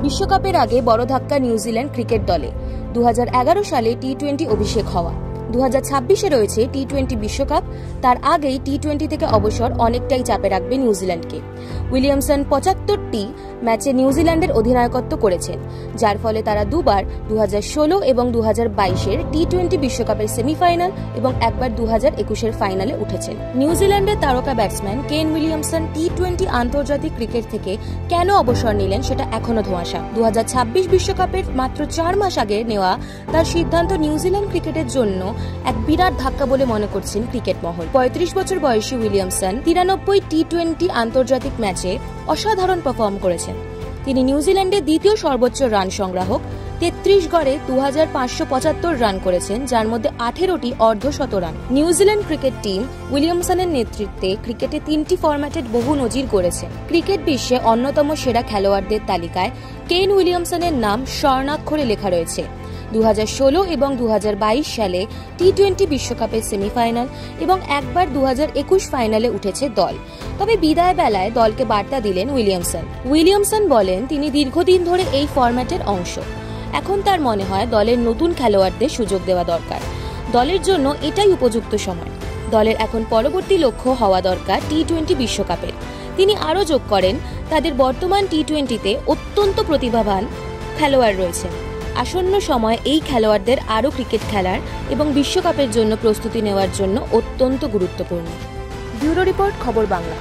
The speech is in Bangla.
বিশ্বকাপের আগে বড় ধাক্কা নিউজিল্যান্ড ক্রিকেট দলে। 2011 সালে টি-20 অভিষেক হওয়া, 2026-এ রয়েছে টি-20 বিশ্বকাপ। তার আগেই টি-20 থেকে অবসর অনেকটাই চাপে রাখবে নিউজিল্যান্ডকে। উইলিয়ামসন 75টি ম্যাচে নিউজিল্যান্ডের অধিনায়কত্ব করেছেন, যার ফলে তারা দুবার 2016 এবং 2022-এর টি-20 বিশ্বকাপের সেমিফাইনাল এবং একবার 2021-এর ফাইনালে উঠেছেন। নিউজিল্যান্ডের তারকা ব্যাটসম্যান কেন উইলিয়ামসন টি-20 আন্তর্জাতিক ক্রিকেট থেকে কেন অবসর নিলেন সেটা এখনো ধোঁয়াশা। 2026 বিশ্বকাপের মাত্র 4 মাস আগে নেওয়া তার সিদ্ধান্ত নিউজিল্যান্ড ক্রিকেটের জন্য এক বিরাট ধাক্কা বলে মনে করছেন ক্রিকেট মহল। 35 বছর বয়সী উইলিয়ামসন 93 টি-20 আন্তর্জাতিক ম্যাচে অসাধারণ পারফর্ম করেছেন। তিনি নিউজিল্যান্ডের দ্বিতীয় সর্বোচ্চ রান সংগ্রাহক। 33 গড়ে 2575 রান করেছেন, যার মধ্যে 18টি অর্ধশতরান। নিউজিল্যান্ড ক্রিকেট টিম উইলিয়ামসনের নেতৃত্বে ক্রিকেটে 3টি ফরম্যাটের বহু নজির গড়েছে। ক্রিকেট বিশ্বে অন্যতম সেরা খেলোয়াড়দের তালিকায় কেন উইলিয়ামসনের নাম স্বর্ণাক্ষরে লেখা রয়েছে। 2016 এবং 2022 সালে টি-20 বিশ্বকাপের সেমিফাইনাল এবং একবার 2021 ফাইনালে উঠেছে দল। তবে বিদায় বেলায় দলকে বার্তা দিলেন উইলিয়ামসন বলেন, তিনি দীর্ঘদিন ধরে এই ফরম্যাটের অংশ। এখন তার মনে হয় দলের নতুন খেলোয়াড়দের সুযোগ দেওয়া দরকার। দলের জন্য এটাই উপযুক্ত সময়। দলের এখন পরবর্তী লক্ষ্য হওয়া দরকার টি-20 বিশ্বকাপের। তিনি আরও যোগ করেন, তাদের বর্তমান টি-20-তে অত্যন্ত প্রতিভাবান খেলোয়াড় রয়েছেন। আসন্ন সময় এই খেলোয়াড়দের আরও ক্রিকেট খেলার এবং বিশ্বকাপের জন্য প্রস্তুতি নেওয়ার জন্য অত্যন্ত গুরুত্বপূর্ণ। ব্যুরো রিপোর্ট, খবর বাংলা।